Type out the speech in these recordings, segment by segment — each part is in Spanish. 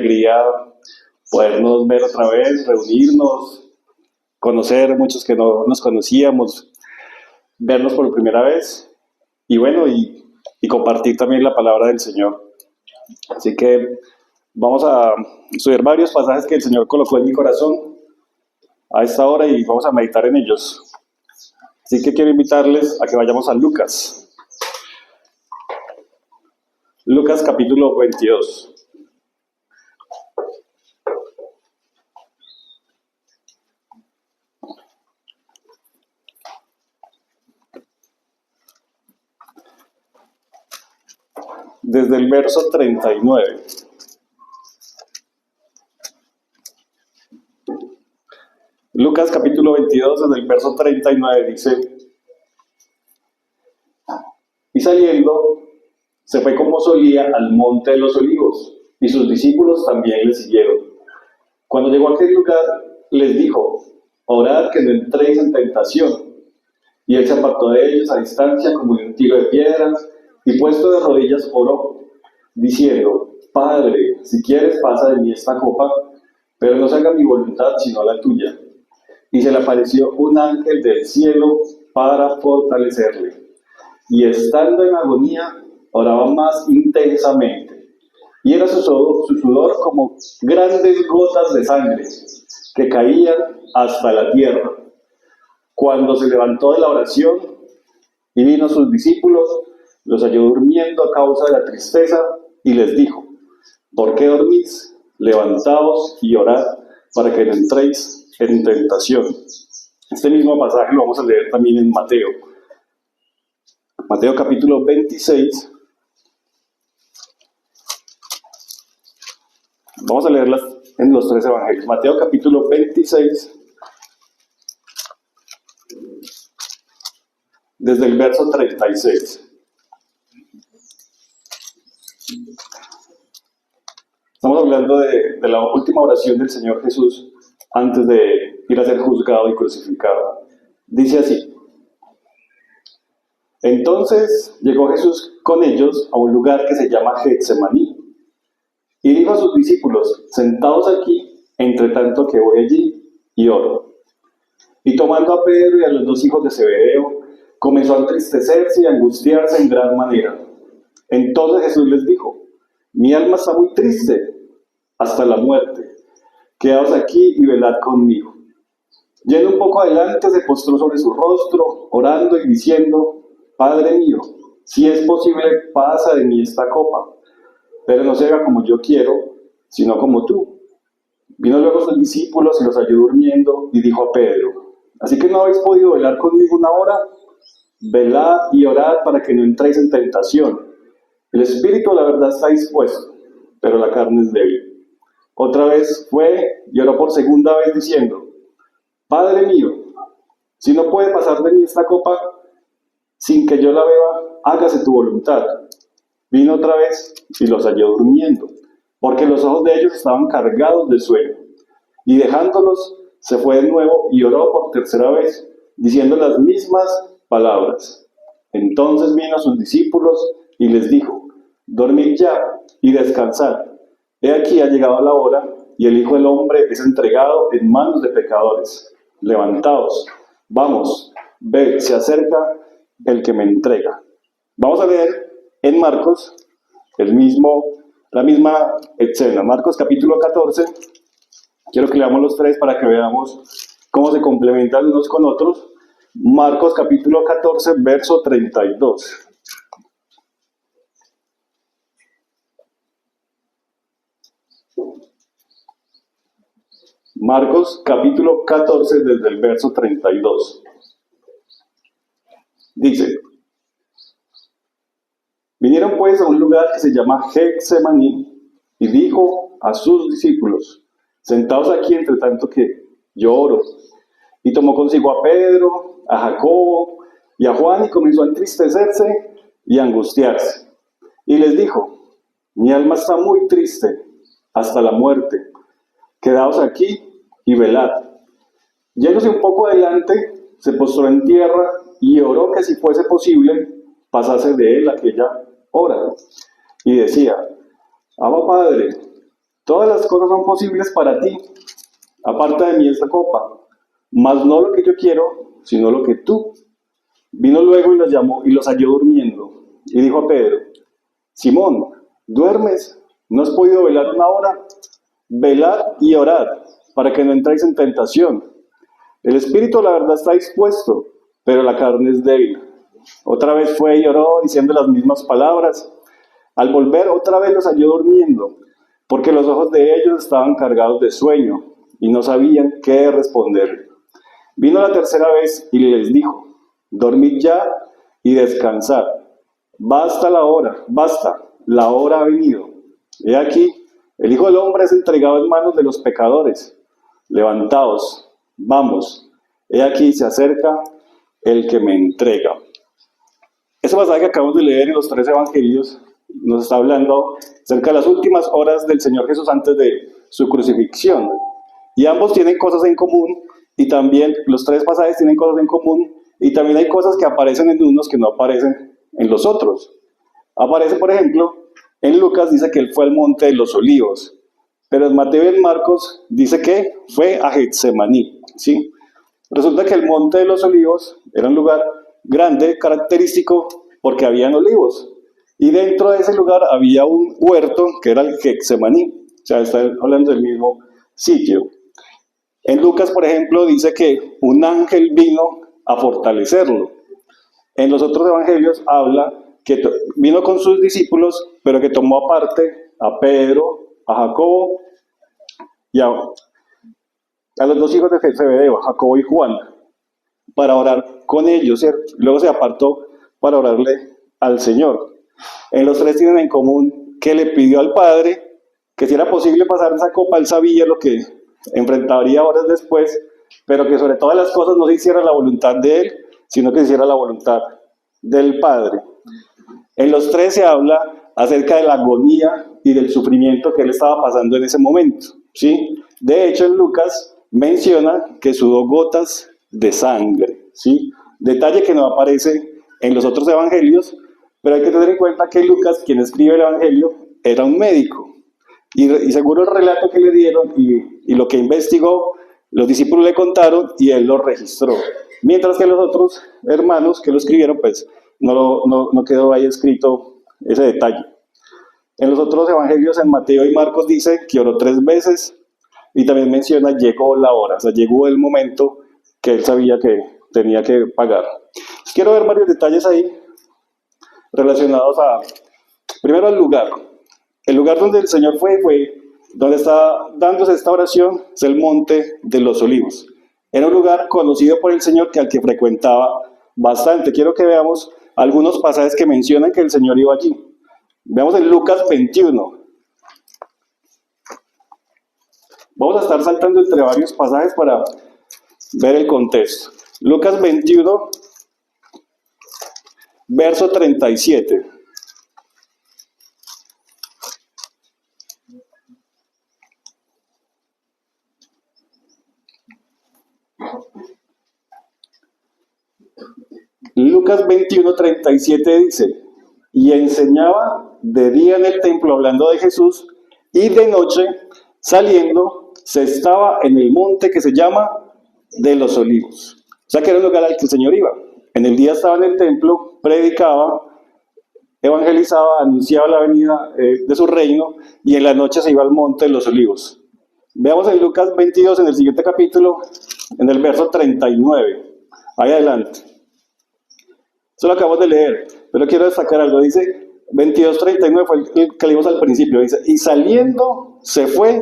alegría podernos ver otra vez, reunirnos, conocer muchos que no nos conocíamos, vernos por primera vez y bueno, y compartir también la palabra del Señor. Así que vamos a estudiar varios pasajes que el Señor colocó en mi corazón a esta hora y vamos a meditar en ellos. Así que quiero invitarles a que vayamos a Lucas. Lucas capítulo 22. Desde el verso 39. Lucas capítulo 22, desde el verso 39 dice: Y saliendo, se fue como solía al monte de los olivos, y sus discípulos también le siguieron. Cuando llegó a aquel lugar, les dijo: Orad que no entréis en tentación. Y él se apartó de ellos a distancia como de un tiro de piedra, y puesto de rodillas oró, diciendo: Padre, si quieres pasa de mí esta copa, pero no se haga mi voluntad sino la tuya. Y se le apareció un ángel del cielo para fortalecerle. Y estando en agonía, oraba más intensamente. Y era su sudor como grandes gotas de sangre que caían hasta la tierra. Cuando se levantó de la oración y vino a sus discípulos, los halló durmiendo a causa de la tristeza y les dijo: ¿Por qué dormís? Levantaos y orad para que no entréis en tentación. Este mismo pasaje lo vamos a leer también en Mateo. Mateo capítulo 26. Vamos a leerlas en los tres evangelios. Mateo capítulo 26, desde el verso 36. Estamos hablando de la última oración del Señor Jesús antes de ir a ser juzgado y crucificado. Dice así: Entonces llegó Jesús con ellos a un lugar que se llama Getsemaní, y dijo a sus discípulos: Sentaos aquí, entre tanto que voy allí y oro. Y tomando a Pedro y a los dos hijos de Zebedeo, comenzó a entristecerse y a angustiarse en gran manera. Entonces Jesús les dijo: Mi alma está muy triste hasta la muerte. Quedaos aquí y velad conmigo. Yendo un poco adelante, se postró sobre su rostro, orando y diciendo: Padre mío, si es posible, pasa de mí esta copa, pero no se haga como yo quiero, sino como tú. Vino luego sus discípulos y los halló durmiendo, y dijo a Pedro: ¿Así que no habéis podido velar conmigo una hora? Velad y orad para que no entréis en tentación. El espíritu, la verdad, está dispuesto, pero la carne es débil. Otra vez fue y oró por segunda vez diciendo: Padre mío, si no puede pasar de mí esta copa sin que yo la beba, hágase tu voluntad. Vino otra vez y los halló durmiendo, porque los ojos de ellos estaban cargados de sueño. Y dejándolos, se fue de nuevo y oró por tercera vez, diciendo las mismas palabras. Entonces vino a sus discípulos y les dijo: Dormid ya y descansad. He aquí ha llegado la hora, y el Hijo del Hombre es entregado en manos de pecadores. Levantaos, vamos, ved, se acerca el que me entrega. Vamos a leer en Marcos la misma escena. Marcos capítulo 14. Quiero que leamos los tres para que veamos cómo se complementan unos con otros. Marcos capítulo 14, verso 32. Marcos capítulo 14, desde el verso 32. Dice: Vinieron pues a un lugar que se llama Getsemaní, y dijo a sus discípulos: Sentaos aquí entre tanto que yo oro. Y tomó consigo a Pedro, a Jacobo y a Juan, y comenzó a entristecerse y a angustiarse. Y les dijo: Mi alma está muy triste hasta la muerte. Quedaos aquí y velad. Yéndose un poco adelante, se postró en tierra y oró que si fuese posible, pasase de él aquella hora. Y decía: Abba Padre, Todas las cosas son posibles para ti. Aparta de mí esta copa, mas no lo que yo quiero, sino lo que tú. Vino luego y los llamó y los halló durmiendo. Y dijo a Pedro: Simón, ¿duermes? ¿No has podido velar una hora? Velad y orad, para que no entréis en tentación. El espíritu, la verdad, está dispuesto, pero la carne es débil. Otra vez fue y oró, diciendo las mismas palabras. Al volver, otra vez los halló durmiendo, porque los ojos de ellos estaban cargados de sueño, y no sabían qué responder. Vino la tercera vez y les dijo: Dormid ya y descansad. Basta, la hora ha venido. He aquí, el Hijo del Hombre es entregado en manos de los pecadores. Levantaos, vamos. He aquí se acerca el que me entrega. Ese pasaje que acabamos de leer en los tres evangelios nos está hablando acerca de las últimas horas del Señor Jesús antes de su crucifixión. Y ambos tienen cosas en común, y también los tres pasajes tienen cosas en común, y también hay cosas que aparecen en unos que no aparecen en los otros. Aparece, por ejemplo, en Lucas dice que él fue al monte de los olivos, pero en Mateo y en Marcos dice que fue a Getsemaní, ¿sí? Resulta que el monte de los olivos era un lugar grande, característico, porque habían olivos. Y dentro de ese lugar había un huerto que era el Getsemaní. O sea, está hablando del mismo sitio. En Lucas, por ejemplo, dice que un ángel vino a fortalecerlo. En los otros evangelios habla que vino con sus discípulos, pero que tomó aparte a Pedro, a Jacobo y a los dos hijos de Zebedeo, Jacobo y Juan, para orar con ellos, ¿cierto? Luego se apartó para orarle al Señor. En los tres tienen en común que le pidió al Padre que si era posible pasar esa copa. Él sabía lo que enfrentaría horas después, pero que sobre todas las cosas no se hiciera la voluntad de Él, sino que se hiciera la voluntad del Padre. En los tres se habla acerca de la agonía y del sufrimiento que él estaba pasando en ese momento, ¿sí? De hecho, en Lucas menciona que sudó gotas de sangre, ¿sí? Detalle que no aparece en los otros evangelios, pero hay que tener en cuenta que Lucas, quien escribe el evangelio, era un médico. Y seguro el relato que le dieron y lo que investigó, los discípulos le contaron y él lo registró. Mientras que los otros hermanos que lo escribieron, pues no quedó ahí escrito ese detalle. En los otros evangelios, en Mateo y Marcos, dice que oró 3 veces y también menciona llegó la hora, o sea, llegó el momento que él sabía que tenía que pagar. Quiero ver varios detalles ahí relacionados primero al lugar. El lugar donde el Señor fue donde está dándose esta oración, es el Monte de los Olivos. Era un lugar conocido por el Señor al que frecuentaba bastante. Quiero que veamos algunos pasajes que mencionan que el Señor iba allí. Veamos en Lucas 21. Vamos a estar saltando entre varios pasajes para ver el contexto. Lucas 21, verso 37. Lucas 21, 37 dice: y enseñaba de día en el templo hablando de Jesús, y de noche saliendo se estaba en el monte que se llama de los Olivos. O sea que era el lugar al que el Señor iba. En el día estaba en el templo, predicaba, evangelizaba, anunciaba la venida de su reino, y en la noche se iba al monte de los Olivos. Veamos en Lucas 22, en el siguiente capítulo, en el verso 39. Ahí adelante. Eso lo acabamos de leer, pero quiero destacar algo. Dice 22:39, fue el que leímos al principio. Dice: y saliendo se fue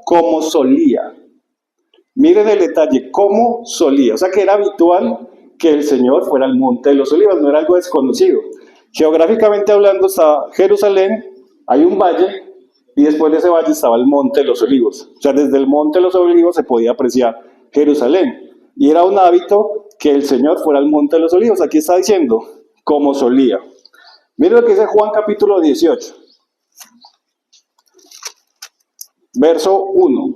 como solía. Miren el detalle, como solía. O sea que era habitual que el Señor fuera al monte de los Olivos, no era algo desconocido. Geográficamente hablando, estaba Jerusalén, hay un valle, y después de ese valle estaba el monte de los Olivos. O sea, desde el monte de los Olivos se podía apreciar Jerusalén. Y era un hábito que el Señor fuera al monte de los Olivos. Aquí está diciendo, como solía. Miren lo que dice Juan capítulo 18, verso 1.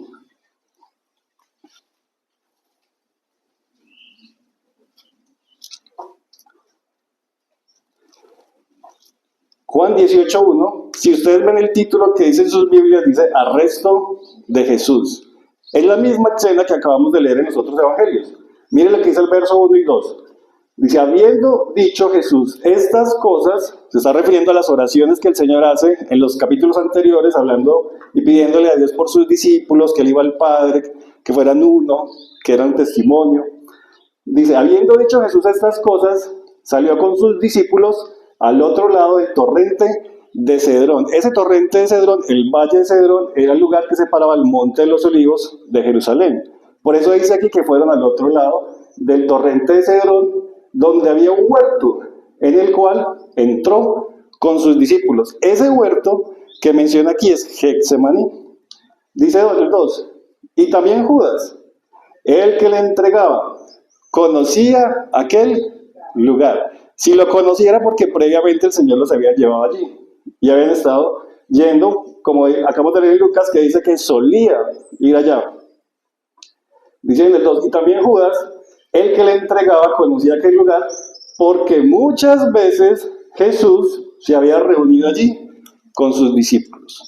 Juan Juan 18:1, si ustedes ven el título que dice en sus Biblias, dice arresto de Jesús. Es la misma escena que acabamos de leer en los otros evangelios. Miren lo que dice el verso 1 y 2. Dice, habiendo dicho Jesús estas cosas, se está refiriendo a las oraciones que el Señor hace en los capítulos anteriores, hablando y pidiéndole a Dios por sus discípulos, que Él iba al Padre, que fueran uno, que eran testimonio. Dice, habiendo dicho Jesús estas cosas, salió con sus discípulos al otro lado del torrente de Cedrón. Ese torrente de Cedrón, el valle de Cedrón, era el lugar que separaba el monte de los olivos de Jerusalén. Por eso dice aquí que fueron al otro lado del torrente de Cedrón, donde había un huerto, en el cual entró con sus discípulos. Ese huerto que menciona aquí es Getsemaní. Dice el 2, y también Judas, el que le entregaba, conocía aquel lugar. Si lo conociera porque previamente el Señor los había llevado allí y habían estado yendo, como acabamos de leer en Lucas, que dice que solía ir allá. Dice en el 2, y también Judas, el que le entregaba, conocía aquel lugar porque muchas veces Jesús se había reunido allí con sus discípulos.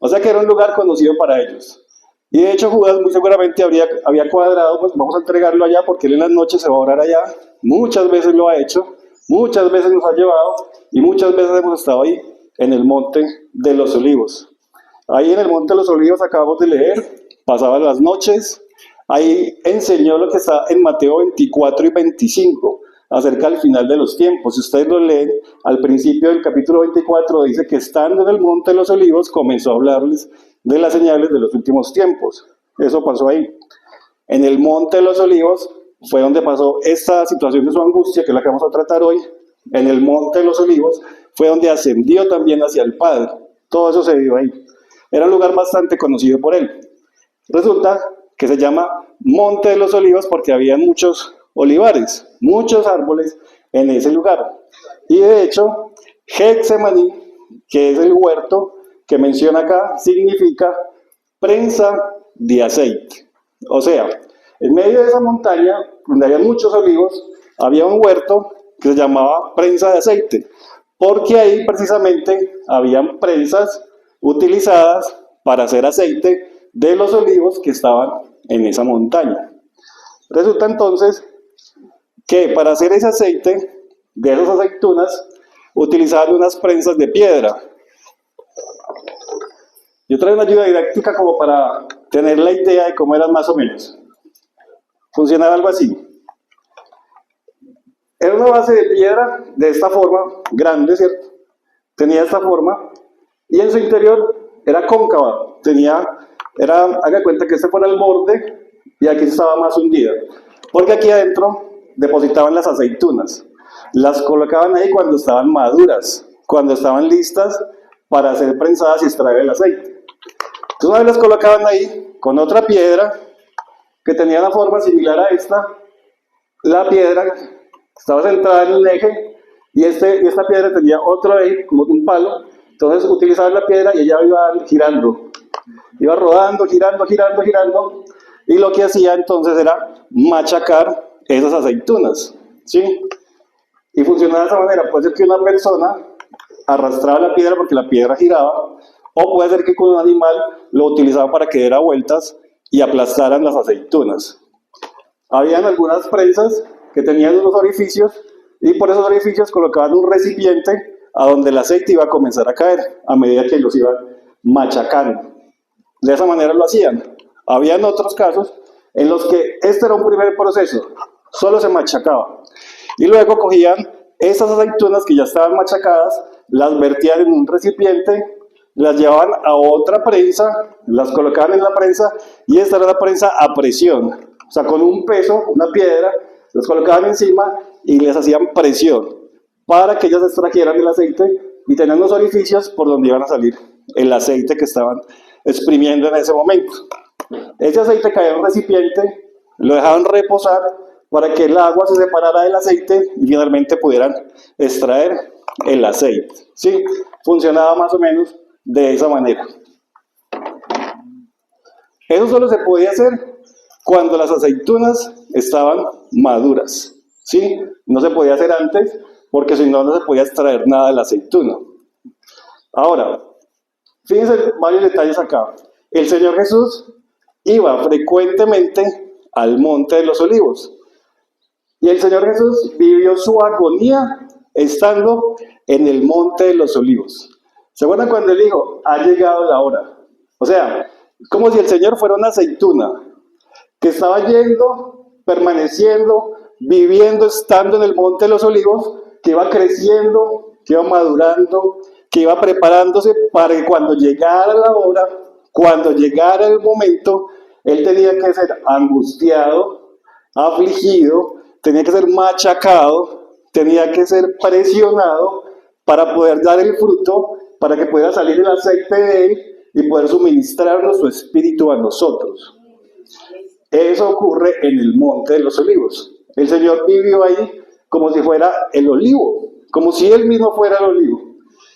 O sea que era un lugar conocido para ellos. Y de hecho Judas muy seguramente había cuadrado, pues vamos a entregarlo allá porque él en las noches se va a orar allá. Muchas veces lo ha hecho, muchas veces nos ha llevado y muchas veces hemos estado ahí en el Monte de los Olivos. Ahí en el Monte de los Olivos acabamos de leer, pasaba las noches, ahí enseñó lo que está en Mateo 24 y 25, acerca del final de los tiempos. Si ustedes lo leen, al principio del capítulo 24 dice que estando en el Monte de los Olivos comenzó a hablarles de las señales de los últimos tiempos. Eso pasó ahí. En el Monte de los Olivos fue donde pasó esta situación de su angustia, que es la que vamos a tratar hoy. En el Monte de los Olivos fue donde ascendió también hacia el Padre. Todo eso se dio ahí. Era un lugar bastante conocido por él. Resulta que se llama Monte de los Olivos porque había muchos olivares, muchos árboles en ese lugar. Y de hecho, Getsemaní, que es el huerto que menciona acá, significa prensa de aceite. O sea, en medio de esa montaña, donde había muchos olivos, había un huerto que se llamaba prensa de aceite, porque ahí precisamente habían prensas utilizadas para hacer aceite de los olivos que estaban en esa montaña. Resulta entonces que para hacer ese aceite de esas aceitunas utilizaban unas prensas de piedra. Yo traigo una ayuda didáctica como para tener la idea de cómo eran más o menos. Funcionaba algo así. Era una base de piedra de esta forma, grande, ¿cierto? Tenía esta forma y en su interior era cóncava. Haga cuenta que este fuera el borde y aquí estaba más hundida. Porque aquí adentro depositaban las aceitunas. Las colocaban ahí cuando estaban maduras, cuando estaban listas para ser prensadas y extraer el aceite. Entonces una vez las colocaban ahí con otra piedra que tenía una forma similar a esta. La piedra estaba centrada en un eje y esta piedra tenía otro eje, como un palo. Entonces utilizaban la piedra y ella iba girando. Iba rodando, girando, girando, girando. Y lo que hacía entonces era machacar esas aceitunas, ¿sí? Y funcionaba de esa manera. Puede ser que una persona arrastraba la piedra porque la piedra giraba, o puede ser que con un animal lo utilizaba para que diera vueltas y aplastaran las aceitunas. Habían algunas prensas que tenían unos orificios y por esos orificios colocaban un recipiente a donde el aceite iba a comenzar a caer a medida que los iban machacando. De esa manera lo hacían. Habían otros casos en los que este era un primer proceso, solo se machacaba. Y luego cogían esas aceitunas que ya estaban machacadas, las vertían en un recipiente, las llevaban a otra prensa, las colocaban en la prensa y esta era la prensa a presión. O sea, con un peso, una piedra, las colocaban encima y les hacían presión para que ellas extrajeran el aceite y tenían los orificios por donde iban a salir el aceite que estaban exprimiendo en ese momento. Ese aceite caía en un recipiente, lo dejaban reposar para que el agua se separara del aceite y finalmente pudieran extraer el aceite. ¿Sí? Funcionaba más o menos de esa manera. Eso solo se podía hacer cuando las aceitunas estaban maduras. ¿Sí? No se podía hacer antes porque si no, no se podía extraer nada de la aceituna. Ahora, fíjense varios detalles acá. El Señor Jesús iba frecuentemente al Monte de los Olivos. Y el Señor Jesús vivió su agonía estando en el Monte de los Olivos. ¿Se acuerdan cuando él dijo, ha llegado la hora? O sea, como si el Señor fuera una aceituna que estaba yendo, permaneciendo, viviendo, estando en el Monte de los Olivos, que iba creciendo, que iba madurando, que iba preparándose para que cuando llegara la hora, cuando llegara el momento, él tenía que ser angustiado, afligido, tenía que ser machacado, tenía que ser presionado para poder dar el fruto, para que pueda salir el aceite de él y poder suministrarnos su espíritu a nosotros. Eso ocurre en el Monte de los Olivos. El Señor vivió ahí como si fuera el olivo, como si él mismo fuera el olivo,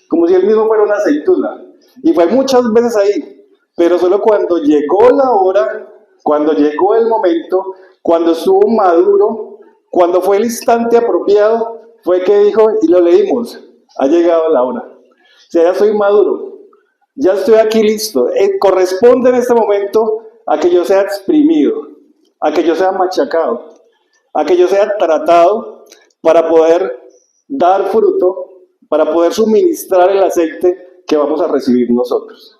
como si él mismo fuera una aceituna. Y fue muchas veces ahí, pero solo cuando llegó la hora, cuando llegó el momento, cuando estuvo maduro, cuando fue el instante apropiado, fue que dijo, y lo leímos, ha llegado la hora. O sea, ya estoy maduro, ya estoy aquí listo. Corresponde en este momento a que yo sea exprimido, a que yo sea machacado, a que yo sea tratado para poder dar fruto, para poder suministrar el aceite que vamos a recibir nosotros.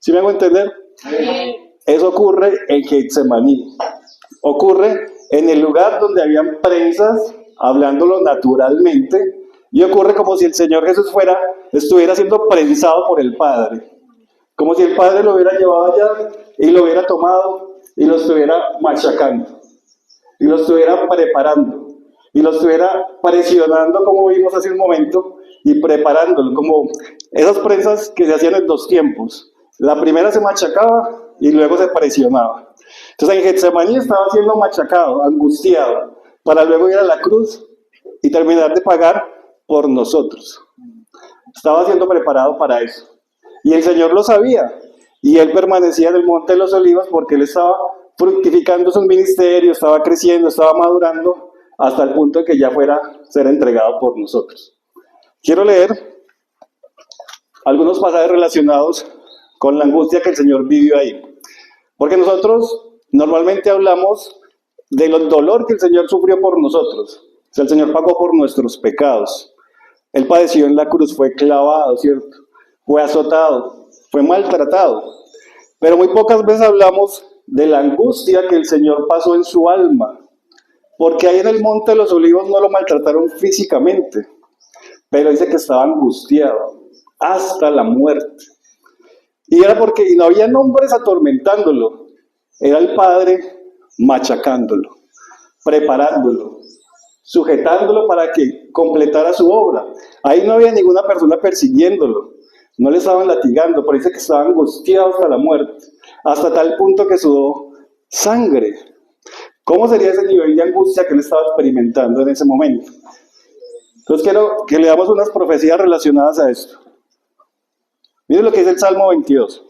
¿Sí me hago entender? Eso ocurre en Getsemaní. Ocurre en el lugar donde habían prensas, hablándolo naturalmente, y ocurre como si el Señor Jesús estuviera siendo prensado por el Padre. Como si el Padre lo hubiera llevado allá y lo hubiera tomado y lo estuviera machacando, y lo estuviera preparando, y lo estuviera presionando, como vimos hace un momento, y preparándolo, como esas prensas que se hacían en dos tiempos. La primera se machacaba y luego se presionaba. Entonces en Getsemaní estaba siendo machacado, angustiado, para luego ir a la cruz y terminar de pagar por nosotros. Estaba siendo preparado para eso. Y el Señor lo sabía. Y él permanecía en el Monte de los Olivos porque él estaba fructificando su ministerio, estaba creciendo, estaba madurando, hasta el punto de que ya fuera a ser entregado por nosotros. Quiero leer algunos pasajes relacionados con la angustia que el Señor vivió ahí. Porque nosotros normalmente hablamos del dolor que el Señor sufrió por nosotros. O sea, el Señor pagó por nuestros pecados. Él padeció en la cruz, fue clavado, ¿cierto? Fue azotado, fue maltratado. Pero muy pocas veces hablamos de la angustia que el Señor pasó en su alma. Porque ahí en el Monte de los Olivos no lo maltrataron físicamente, pero dice que estaba angustiado hasta la muerte. Y era porque no había hombres atormentándolo, era el Padre machacándolo, preparándolo, sujetándolo para que completara su obra. Ahí no había ninguna persona persiguiéndolo, no le estaban latigando, pero dice que estaba angustiado hasta la muerte, hasta tal punto que sudó sangre. ¿Cómo sería ese nivel de angustia que él estaba experimentando en ese momento? Entonces quiero que leamos unas profecías relacionadas a esto. Miren lo que dice el Salmo 22.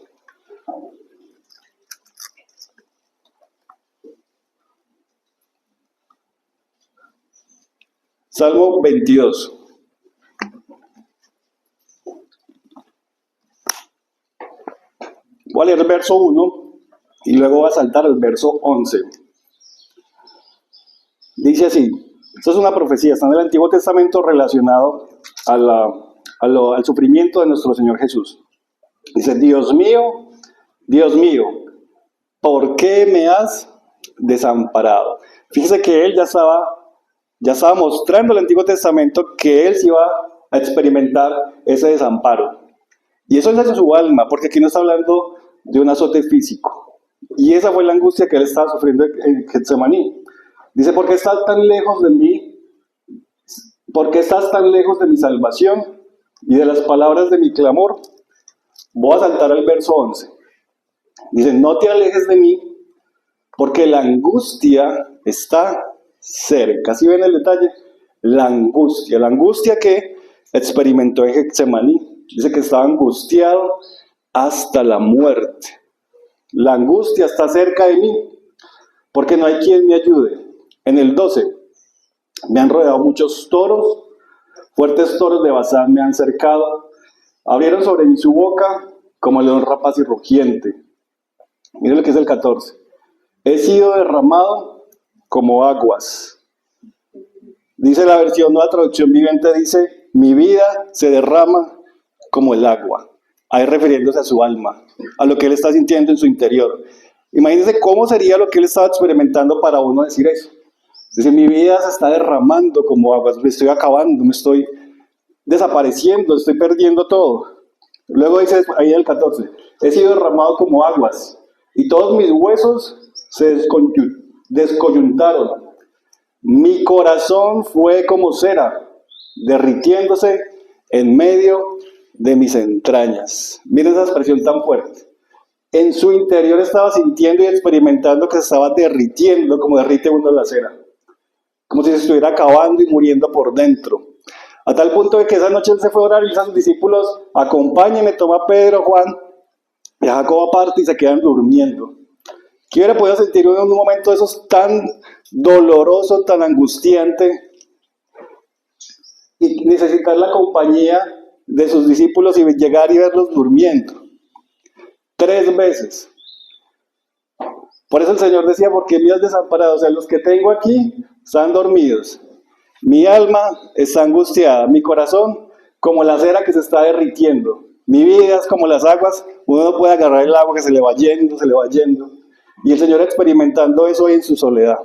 Salmo 22. Voy a leer el verso 1 y luego voy a saltar al verso 11. Dice así, esto es una profecía, está en el Antiguo Testamento relacionado al sufrimiento de nuestro Señor Jesús. Dice, Dios mío, ¿por qué me has desamparado? Fíjese que él ya estaba mostrando en el Antiguo Testamento que él se iba a experimentar ese desamparo. Y eso es hacia su alma, porque aquí no está hablando de un azote físico. Y esa fue la angustia que él estaba sufriendo en Getsemaní. Dice, ¿por qué estás tan lejos de mí? ¿Por qué estás tan lejos de mi salvación y de las palabras de mi clamor? Voy a saltar al verso 11. Dice, no te alejes de mí, porque la angustia está cerca. ¿Sí ven el detalle? La angustia que experimentó en Getsemaní. Dice que estaba angustiado hasta la muerte. La angustia está cerca de mí, porque no hay quien me ayude. En el 12, me han rodeado muchos toros, fuertes toros de Bazán me han cercado, Abrieron sobre mí su boca como león rapaz y rugiente. Miren lo que es el 14. He sido derramado como aguas. Dice la versión Nueva Traducción Viviente, dice, mi vida se derrama como el agua. Ahí refiriéndose a su alma, a lo que él está sintiendo en su interior. Imagínense cómo sería lo que él estaba experimentando para uno decir eso. Dice, mi vida se está derramando como aguas, me estoy acabando, me estoy desapareciendo, estoy perdiendo todo. Luego dice ahí el 14, he sido derramado como aguas y todos mis huesos se descoyuntaron. Mi corazón fue como cera, derritiéndose en medio de mis entrañas. Miren esa expresión tan fuerte. En su interior estaba sintiendo y experimentando que se estaba derritiendo como derrite uno la cera. Como si se estuviera acabando y muriendo por dentro. A tal punto de que esa noche él se fue a orar y dice a sus discípulos, acompáñenme, toma a Pedro, Juan y a Jacobo aparte y se quedan durmiendo. ¿Qué hubiera podido sentir uno en un momento de esos tan doloroso, tan angustiante y necesitar la compañía de sus discípulos y llegar y verlos durmiendo? 3 veces. Por eso el Señor decía, porque me has desamparado, o sea, los que tengo aquí están dormidos. Mi alma está angustiada, mi corazón como la cera que se está derritiendo. Mi vida es como las aguas, uno no puede agarrar el agua que se le va yendo, se le va yendo. Y el Señor experimentando eso en su soledad,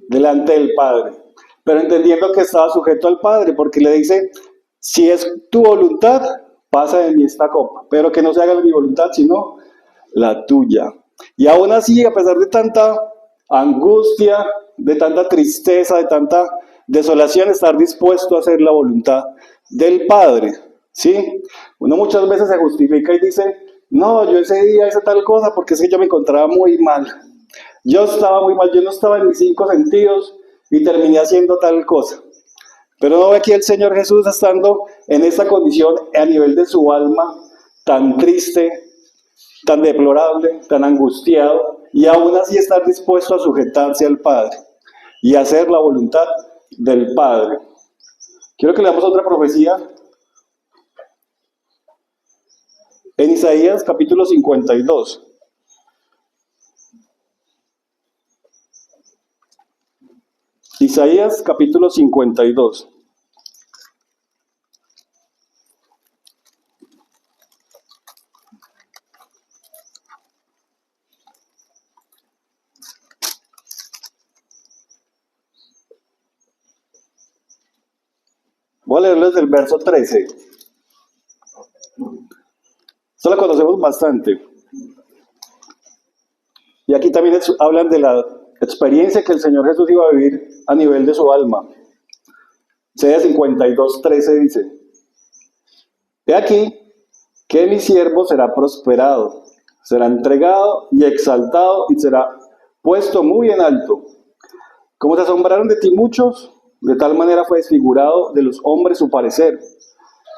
delante del Padre. Pero entendiendo que estaba sujeto al Padre, porque le dice, si es tu voluntad, pasa de mí esta copa, pero que no se haga mi voluntad, sino la tuya. Y aún así, a pesar de tanta angustia, de tanta tristeza, de tanta desolación, estar dispuesto a hacer la voluntad del Padre, ¿sí? Uno muchas veces se justifica y dice, no, yo ese día hice tal cosa porque es que yo me encontraba muy mal. Yo estaba muy mal, yo no estaba en mis 5 sentidos y terminé haciendo tal cosa. Pero no ve aquí el Señor Jesús estando en esta condición a nivel de su alma, tan triste, tan deplorable, tan angustiado, y aún así estar dispuesto a sujetarse al Padre y hacer la voluntad del Padre. Quiero que leamos otra profecía en Isaías capítulo 52. Isaías capítulo 52. Voy a leerles del verso 13. Esto lo conocemos bastante. Y aquí también hablan de la experiencia que el Señor Jesús iba a vivir a nivel de su alma. Isaías 52, 13 dice, he aquí que mi siervo será prosperado, será entregado y exaltado y será puesto muy en alto. Como se asombraron de ti muchos, de tal manera fue desfigurado de los hombres su parecer,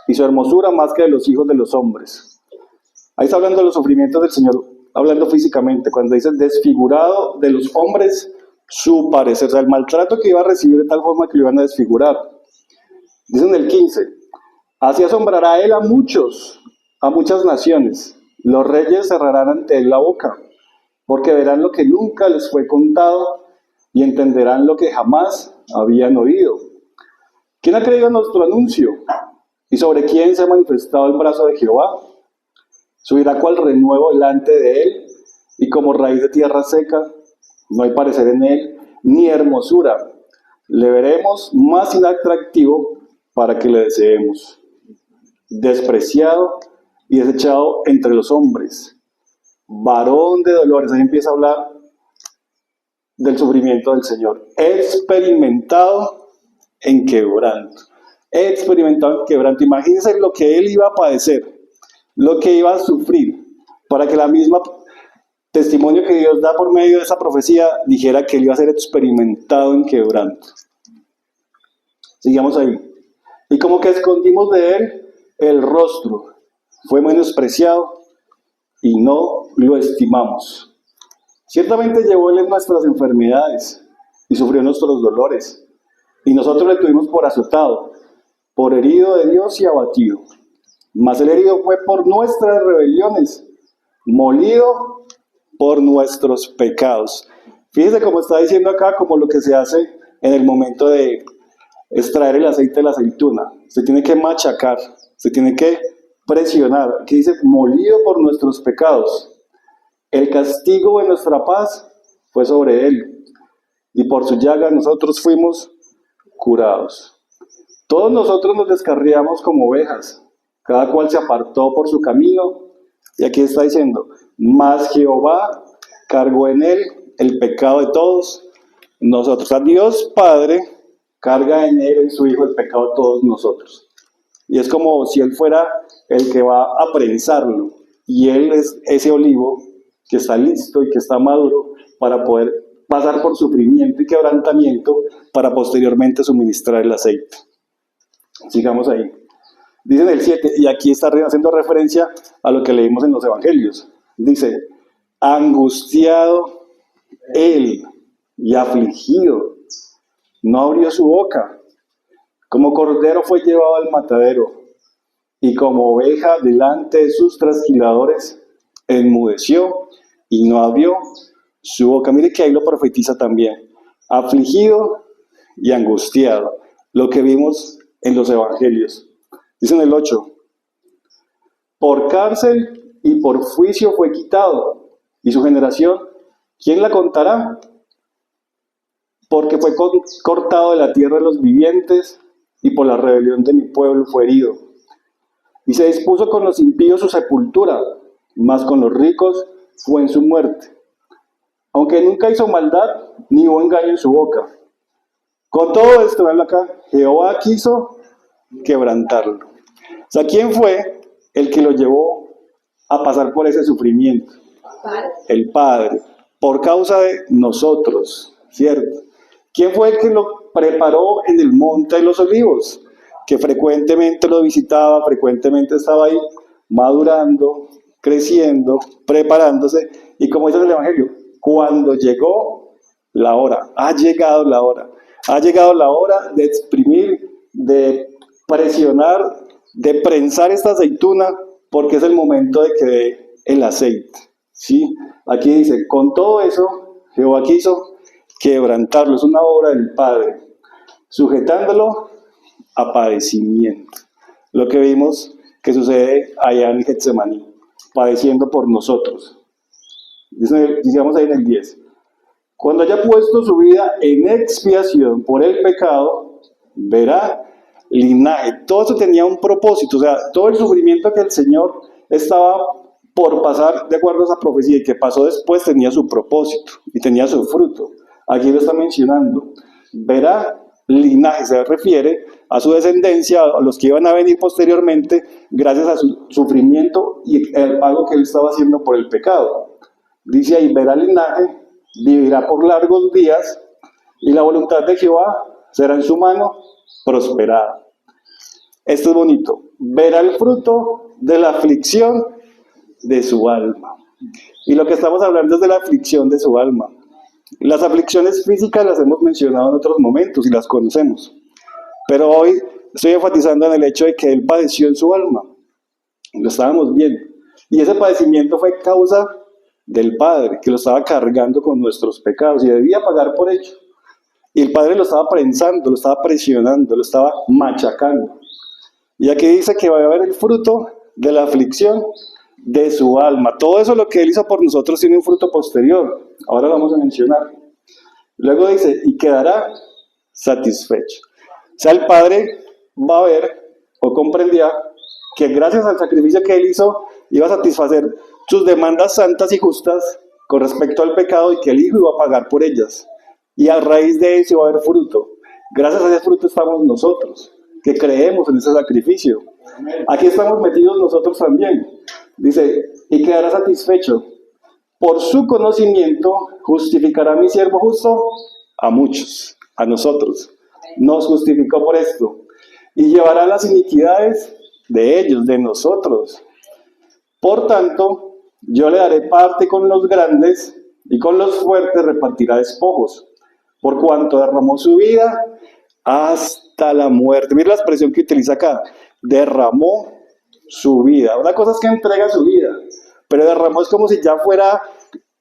y su hermosura más que de los hijos de los hombres. Ahí está hablando de los sufrimientos del Señor, hablando físicamente, cuando dice desfigurado de los hombres su parecer, o sea, el maltrato que iba a recibir de tal forma que lo iban a desfigurar. Dice en el 15, así asombrará él a muchos, a muchas naciones. Los reyes cerrarán ante él la boca, porque verán lo que nunca les fue contado y entenderán lo que jamás habían oído. ¿Quién ha creído en nuestro anuncio? ¿Y sobre quién se ha manifestado el brazo de Jehová? Subirá cual renuevo delante de él, y como raíz de tierra seca, no hay parecer en él, ni hermosura. Le veremos más inatractivo para que le deseemos. Despreciado y desechado entre los hombres. Varón de dolores. Ahí empieza a hablar del sufrimiento del Señor. Experimentado en quebranto. Experimentado en quebranto. Imagínense lo que él iba a padecer, lo que iba a sufrir, para que la misma testimonio que Dios da por medio de esa profecía dijera que él iba a ser experimentado en quebranto. Sigamos ahí. Y como que escondimos de él el rostro, fue menospreciado y no lo estimamos. Ciertamente llevó él en nuestras enfermedades y sufrió nuestros dolores, y nosotros le tuvimos por azotado, por herido de Dios y abatido. mas el herido fue por nuestras rebeliones, molido por nuestros pecados. Fíjese cómo está diciendo acá, como lo que se hace en el momento de extraer el aceite de la aceituna. Se tiene que machacar, se tiene que presionar. Aquí dice, molido por nuestros pecados. El castigo de nuestra paz fue sobre él, y por su llaga nosotros fuimos curados. Todos nosotros nos descarriamos como ovejas, cada cual se apartó por su camino, y aquí está diciendo, mas Jehová cargó en él el pecado de todos nosotros. O sea, Dios Padre carga en él, en su Hijo, el pecado de todos nosotros. Y es como si él fuera el que va a prensarlo, y él es ese olivo que está listo y que está maduro para poder pasar por sufrimiento y quebrantamiento para posteriormente suministrar el aceite. Sigamos ahí. Dice en el 7, y aquí está haciendo referencia a lo que leímos en los evangelios. Dice, angustiado él y afligido, no abrió su boca. Como cordero fue llevado al matadero, y como oveja delante de sus trasquiladores, enmudeció y no abrió su boca. Mire que ahí lo profetiza también. Afligido y angustiado. Lo que vimos en los evangelios. Dice en el 8, por cárcel y por juicio fue quitado, y su generación, ¿quién la contará? Porque fue cortado de la tierra de los vivientes, y por la rebelión de mi pueblo fue herido. Y se dispuso con los impíos su sepultura, mas con los ricos fue en su muerte. Aunque nunca hizo maldad, ni hubo engaño en su boca. Con todo esto, veanlo acá, Jehová quiso quebrantarlo. O sea, ¿quién fue el que lo llevó a pasar por ese sufrimiento? El Padre, por causa de nosotros, ¿cierto? ¿Quién fue el que lo preparó en el monte de los olivos? Que frecuentemente lo visitaba, frecuentemente estaba ahí, madurando, creciendo, preparándose, y como dice el Evangelio, cuando llegó la hora, ha llegado la hora de exprimir, de presionar, de prensar esta aceituna, porque es el momento de que dé el aceite, ¿sí? Aquí dice, con todo eso, Jehová quiso quebrantarlo, es una obra del Padre, sujetándolo a padecimiento. Lo que vimos que sucede allá en Getsemaní, padeciendo por nosotros. Digamos ahí en el 10. Cuando haya puesto su vida en expiación por el pecado, verá linaje. Todo eso tenía un propósito, o sea, todo el sufrimiento que el Señor estaba por pasar, de acuerdo a esa profecía, y que pasó después, tenía su propósito y tenía su fruto. Aquí lo está mencionando. Verá linaje, se refiere a su descendencia, a los que iban a venir posteriormente, gracias a su sufrimiento y el pago que él estaba haciendo por el pecado. Dice ahí, verá linaje, vivirá por largos días, y la voluntad de Jehová será en su mano prosperada. Esto es bonito. Verá el fruto de la aflicción de su alma. Y lo que estamos hablando es de la aflicción de su alma. Las aflicciones físicas las hemos mencionado en otros momentos y las conocemos. Pero hoy estoy enfatizando en el hecho de que él padeció en su alma. Lo estábamos viendo. Y ese padecimiento fue causa del Padre, que lo estaba cargando con nuestros pecados y debía pagar por ello. Y el Padre lo estaba prensando, lo estaba presionando, lo estaba machacando. Y aquí dice que va a haber el fruto de la aflicción de su alma. Todo eso lo que él hizo por nosotros tiene un fruto posterior. Ahora lo vamos a mencionar. Luego dice, y quedará satisfecho. O sea, el Padre va a ver o comprendía que gracias al sacrificio que él hizo, iba a satisfacer sus demandas santas y justas con respecto al pecado, y que el Hijo iba a pagar por ellas. Y a raíz de eso iba a haber fruto. Gracias a ese fruto estamos nosotros, que creemos en ese sacrificio. Aquí estamos metidos nosotros también. Dice, y quedará satisfecho. Por su conocimiento justificará mi siervo justo a muchos, a nosotros. Nos justificó por esto. Y llevará las iniquidades de ellos, de nosotros. Por tanto, yo le daré parte con los grandes, y con los fuertes repartirá despojos, por cuanto derramó su vida hasta la muerte. Mira la expresión que utiliza acá, derramó su vida. Una cosa es que entrega su vida, pero derramó es como si ya fuera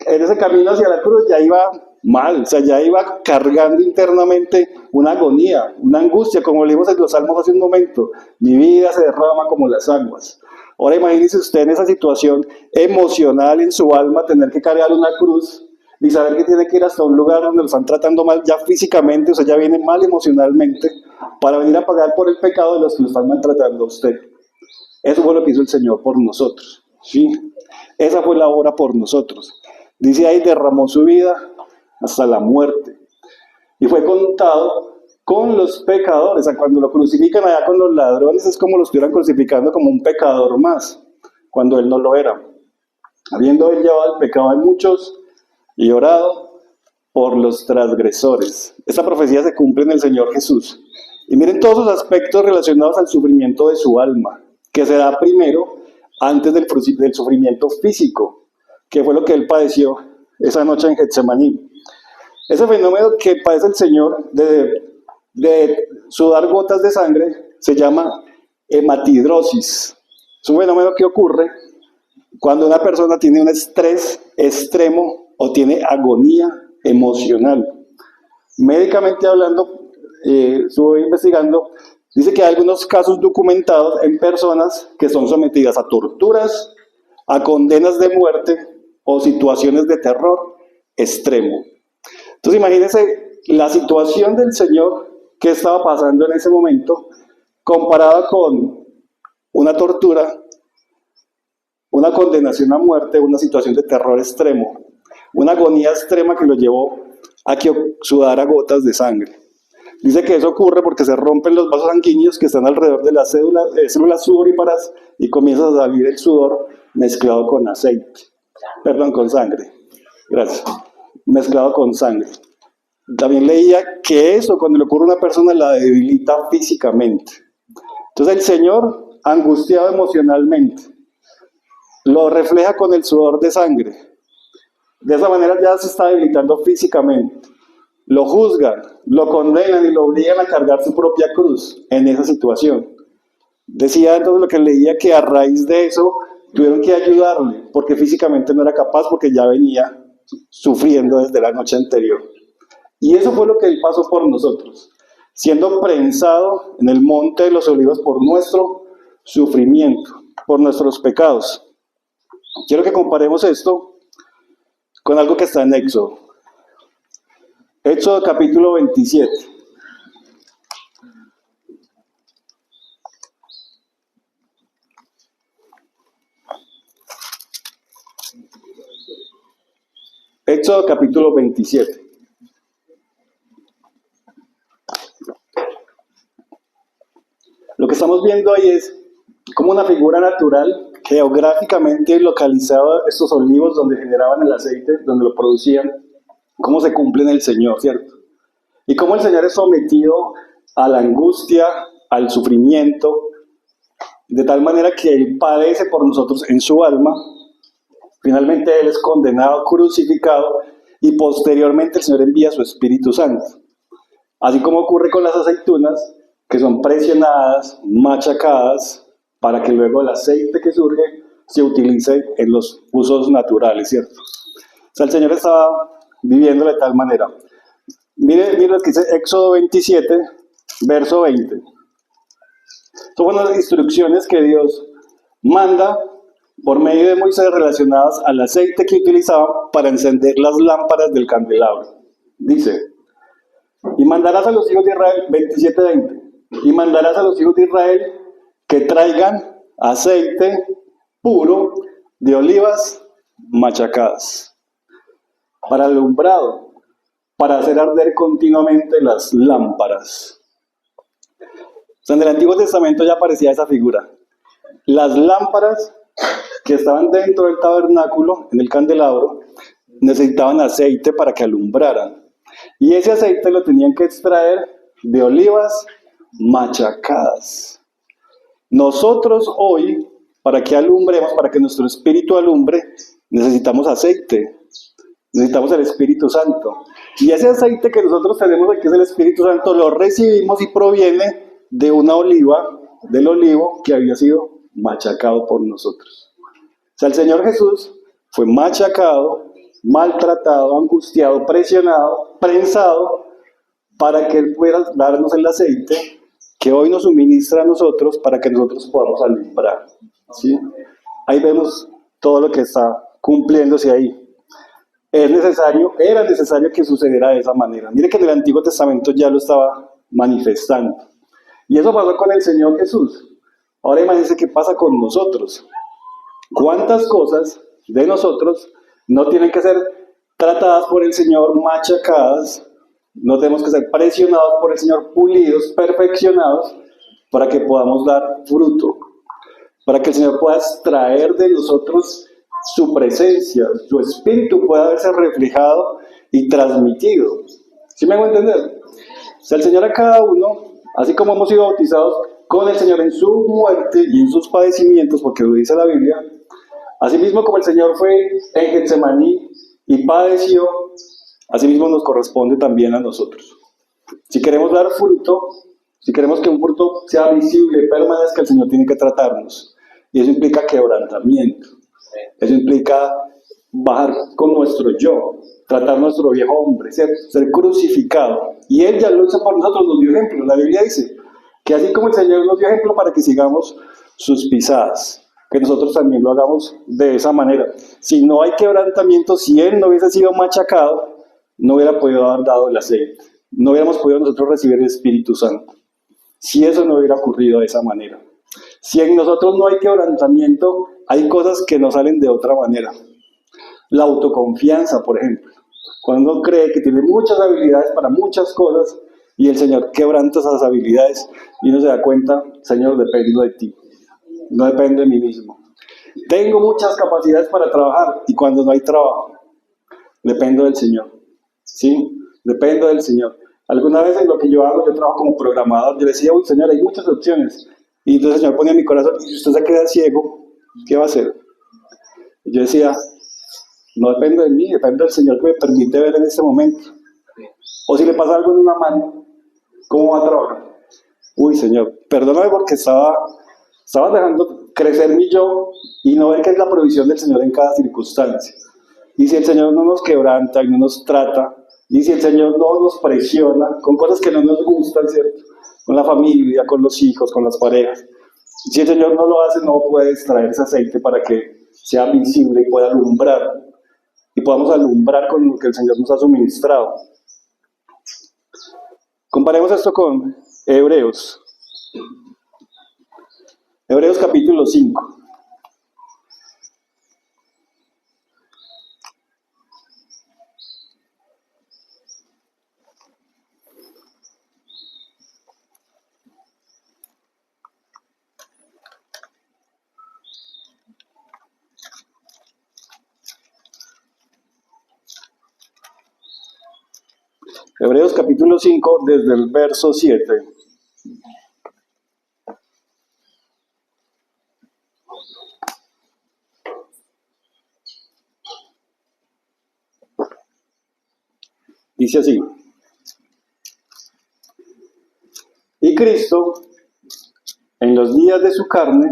en ese camino hacia la cruz, ya iba mal, o sea, ya iba cargando internamente una agonía, una angustia, como leímos en los Salmos hace un momento. Mi vida se derrama como las aguas. Ahora imagínese usted en esa situación emocional en su alma, tener que cargar una cruz y saber que tiene que ir hasta un lugar donde lo están tratando mal ya físicamente, o sea, ya viene mal emocionalmente, para venir a pagar por el pecado de los que lo están maltratando a usted. Eso fue lo que hizo el Señor por nosotros, ¿sí? Esa fue la obra por nosotros. Dice ahí, derramó su vida hasta la muerte. Y fue contado con los pecadores. O sea, cuando lo crucifican allá con los ladrones, es como lo estuvieran crucificando como un pecador más, cuando él no lo era. Habiendo él llevado el pecado de muchos y orado por los transgresores. Esta profecía se cumple en el Señor Jesús. Y miren todos los aspectos relacionados al sufrimiento de su alma, que se da primero antes del sufrimiento físico, que fue lo que él padeció esa noche en Getsemaní. Ese fenómeno que padece el Señor de sudar gotas de sangre se llama hematidrosis. Es un fenómeno que ocurre cuando una persona tiene un estrés extremo o tiene agonía emocional. Médicamente hablando, estuve investigando, dice que hay algunos casos documentados en personas que son sometidas a torturas, a condenas de muerte o situaciones de terror extremo. Entonces imagínense la situación del Señor que estaba pasando en ese momento comparada con una tortura, una condenación a muerte, una situación de terror extremo, una agonía extrema que lo llevó a que sudara gotas de sangre. Dice que eso ocurre porque se rompen los vasos sanguíneos que están alrededor de las células sudoríparas y comienza a salir el sudor mezclado con aceite. Perdón, con sangre. Gracias. Mezclado con sangre. También leía que eso, cuando le ocurre a una persona, la debilita físicamente. Entonces el Señor, angustiado emocionalmente, lo refleja con el sudor de sangre. De esa manera ya se está debilitando físicamente. Lo juzgan, lo condenan y lo obligan a cargar su propia cruz en esa situación. Decía entonces lo que leía, que a raíz de eso tuvieron que ayudarle, porque físicamente no era capaz, porque ya venía sufriendo desde la noche anterior. Y eso fue lo que él pasó por nosotros, siendo prensado en el monte de los olivos por nuestro sufrimiento, por nuestros pecados. Quiero que comparemos esto con algo que está en Éxodo. Éxodo capítulo 27. Éxodo capítulo 27. Lo que estamos viendo ahí es como una figura natural, geográficamente localizada, estos olivos donde generaban el aceite, donde lo producían, cómo se cumple en el Señor, ¿cierto? Y cómo el Señor es sometido a la angustia, al sufrimiento, de tal manera que Él padece por nosotros en su alma. Finalmente Él es condenado, crucificado, y posteriormente el Señor envía su Espíritu Santo. Así como ocurre con las aceitunas, que son presionadas, machacadas, para que luego el aceite que surge se utilice en los usos naturales, ¿cierto? O sea, el Señor estaba viviendo de tal manera. Mire lo que dice Éxodo 27, verso 20. Son unas instrucciones que Dios manda por medio de Moisés relacionadas al aceite que utilizaban para encender las lámparas del candelabro. Dice, y mandarás a los hijos de Israel, 27:20, y mandarás a los hijos de Israel que traigan aceite puro de olivas machacadas para el alumbrado, para hacer arder continuamente las lámparas. O sea, en el Antiguo Testamento ya aparecía esa figura. Las lámparas que estaban dentro del tabernáculo, en el candelabro, necesitaban aceite para que alumbraran. Y ese aceite lo tenían que extraer de olivas machacadas. Nosotros hoy, para que alumbremos, para que nuestro espíritu alumbre, necesitamos aceite. Necesitamos el Espíritu Santo. Y ese aceite que nosotros tenemos, que es el Espíritu Santo, lo recibimos y proviene de una oliva, del olivo que había sido machacado por nosotros. O sea, el Señor Jesús fue machacado, maltratado, angustiado, presionado, prensado, para que Él pueda darnos el aceite que hoy nos suministra a nosotros para que nosotros podamos alumbrar. ¿Sí? Ahí vemos todo lo que está cumpliéndose ahí. Era necesario que sucediera de esa manera. Mire que en el Antiguo Testamento ya lo estaba manifestando. Y eso pasó con el Señor Jesús. Ahora imagínense qué pasa con nosotros. ¿Cuántas cosas de nosotros no tienen que ser tratadas por el Señor, machacadas? No tenemos que ser presionados por el Señor, pulidos, perfeccionados, para que podamos dar fruto. Para que el Señor pueda extraer de nosotros su presencia, su espíritu pueda verse reflejado y transmitido. ¿Sí me hago entender? O sea, el Señor a cada uno, así como hemos sido bautizados con el Señor en su muerte y en sus padecimientos, porque lo dice la Biblia, asimismo como el Señor fue en Getsemaní y padeció, asimismo nos corresponde también a nosotros. Si queremos dar fruto, si queremos que un fruto sea visible, permanezca, el Señor tiene que tratarnos. Y eso implica quebrantamiento. Eso implica bajar con nuestro yo, tratar nuestro viejo hombre, ser crucificado. Y Él ya lo hizo por nosotros, nos dio ejemplo. La Biblia dice que así como el Señor nos dio ejemplo para que sigamos sus pisadas, que nosotros también lo hagamos de esa manera. Si no hay quebrantamiento, si Él no hubiese sido machacado, no hubiera podido haber dado el aceite. No hubiéramos podido nosotros recibir el Espíritu Santo. Si eso no hubiera ocurrido de esa manera. Si en nosotros no hay quebrantamiento, hay cosas que no salen de otra manera. La autoconfianza, por ejemplo. Cuando uno cree que tiene muchas habilidades para muchas cosas y el Señor quebranta esas habilidades y uno se da cuenta, Señor, dependo de ti. No dependo de mí mismo. Tengo muchas capacidades para trabajar y cuando no hay trabajo, dependo del Señor. ¿Sí? Dependo del Señor. Alguna vez en lo que yo hago, yo trabajo como programador, yo decía, uy, Señor, hay muchas opciones. Y entonces el Señor ponía en mi corazón, y si usted se queda ciego, ¿qué va a hacer? Y yo decía, no depende de mí, depende del Señor que me permite ver en este momento. O si le pasa algo en una mano, ¿cómo va a trabajar? Uy, Señor, perdóname porque estaba dejando crecer mi yo y no ver que es la provisión del Señor en cada circunstancia. Y si el Señor no nos quebranta y no nos trata, y si el Señor no nos presiona con cosas que no nos gustan, ¿cierto? Con la familia, con los hijos, con las parejas. Si el Señor no lo hace, no puede extraer ese aceite para que sea visible y pueda alumbrar. Y podamos alumbrar con lo que el Señor nos ha suministrado. Comparemos esto con Hebreos. Hebreos capítulo 5. Hebreos capítulo 5, desde el verso 7. Dice así. Y Cristo, en los días de su carne,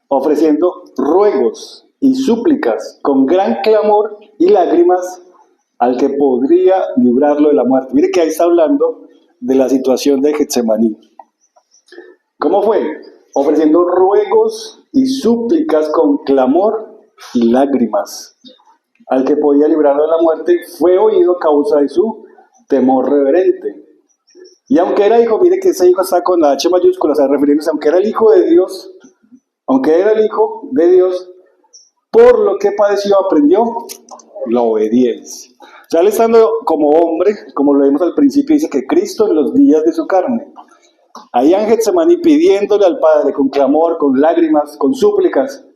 ofreciendo ruegos y súplicas con gran clamor y lágrimas al que podría librarlo de la muerte. Mire que ahí está hablando de la situación de Getsemaní. ¿Cómo fue? Ofreciendo ruegos y súplicas con clamor y lágrimas al que podía librarlo de la muerte, fue oído a causa de su temor reverente. Y aunque era hijo, mire que ese hijo está con la H mayúscula, o sea, refiriéndose, aunque era el hijo de Dios, por lo que padeció aprendió la obediencia. O sea, él estando como hombre, como lo vimos al principio, dice que Cristo en los días de su carne, ahí en Getsemaní pidiéndole al Padre con clamor, con lágrimas, con súplicas,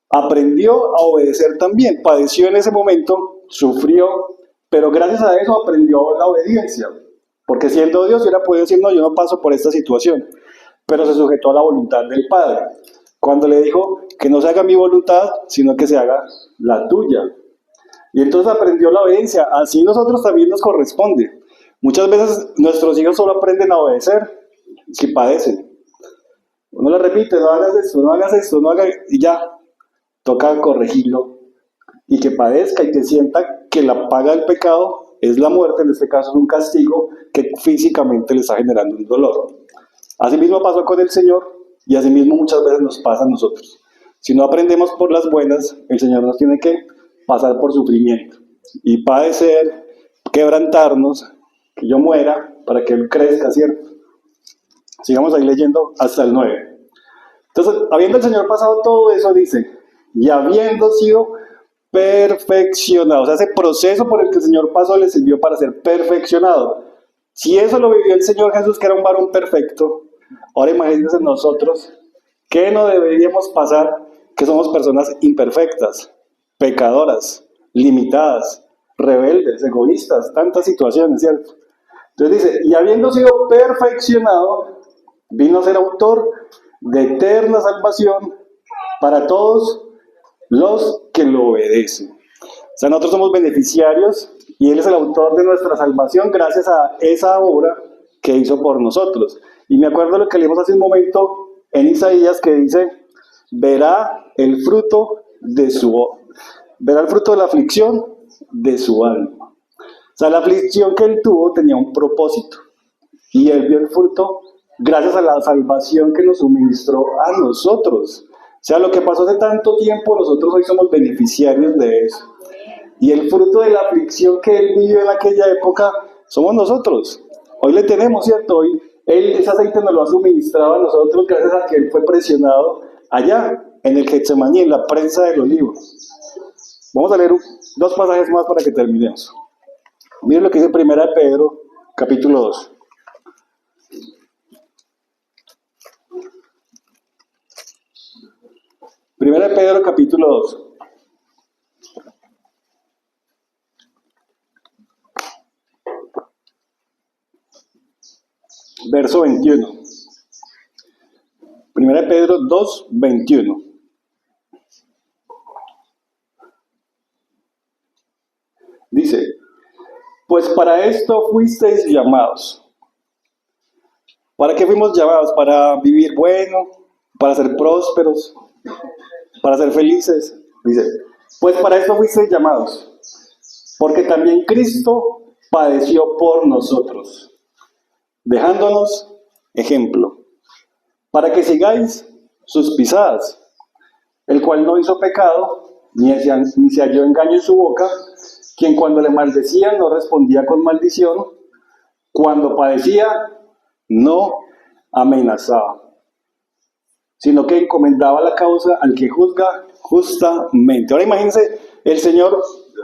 aprendió a obedecer también. Padeció en ese momento, sufrió, pero gracias a eso aprendió la obediencia. Porque siendo Dios, hubiera podido decir, no, yo no paso por esta situación. Pero se sujetó a la voluntad del Padre. Cuando le dijo que no se haga mi voluntad, sino que se haga la tuya. Y entonces aprendió la obediencia. Así nosotros también nos corresponde. Muchas veces nuestros hijos solo aprenden a obedecer si padecen. Uno le repite, no hagas esto, no hagas esto, no hagas, y ya, toca corregirlo y que padezca y que sienta que la paga del pecado es la muerte, en este caso es un castigo que físicamente le está generando un dolor. Asimismo pasó con el Señor y asimismo muchas veces nos pasa a nosotros. Si no aprendemos por las buenas, el Señor nos tiene que pasar por sufrimiento y padecer, quebrantarnos, que yo muera para que Él crezca, ¿cierto? Sigamos ahí leyendo hasta el 9. Entonces, habiendo el Señor pasado todo eso, dice, y habiendo sido perfeccionado, o sea, ese proceso por el que el Señor pasó le sirvió para ser perfeccionado. Si eso lo vivió el Señor Jesús, que era un varón perfecto, ahora imagínense nosotros, ¿qué no deberíamos pasar? Que somos personas imperfectas, pecadoras, limitadas, rebeldes, egoístas, tantas situaciones, ¿cierto? Entonces dice, y habiendo sido perfeccionado, vino a ser autor de eterna salvación para todos los que lo obedecen. O sea, nosotros somos beneficiarios y Él es el autor de nuestra salvación gracias a esa obra que hizo por nosotros. Y me acuerdo lo que leímos hace un momento en Isaías que dice, verá el fruto verá el fruto de la aflicción de su alma. O sea, la aflicción que Él tuvo tenía un propósito y Él vio el fruto gracias a la salvación que nos suministró a nosotros. O sea, lo que pasó hace tanto tiempo, nosotros hoy somos beneficiarios de eso. Y el fruto de la aflicción que Él vivió en aquella época somos nosotros. Hoy le tenemos, ¿cierto? Hoy ese aceite nos lo ha suministrado a nosotros gracias a que Él fue presionado allá, en el Getsemaní, en la prensa del olivo. Vamos a leer dos pasajes más para que terminemos. Miren lo que dice 1 Pedro, capítulo 2. Primera de Pedro, capítulo 2. Verso 21. Primera de Pedro 2, 21. Dice, pues para esto fuisteis llamados. ¿Para qué fuimos llamados? Para vivir bueno, para ser prósperos, para ser felices. Dice, pues para esto fuisteis llamados, porque también Cristo padeció por nosotros, dejándonos ejemplo, para que sigáis sus pisadas, el cual no hizo pecado, ni se halló engaño en su boca, quien cuando le maldecían no respondía con maldición, cuando padecía no amenazaba, sino que encomendaba la causa al que juzga justamente. Ahora imagínense, el Señor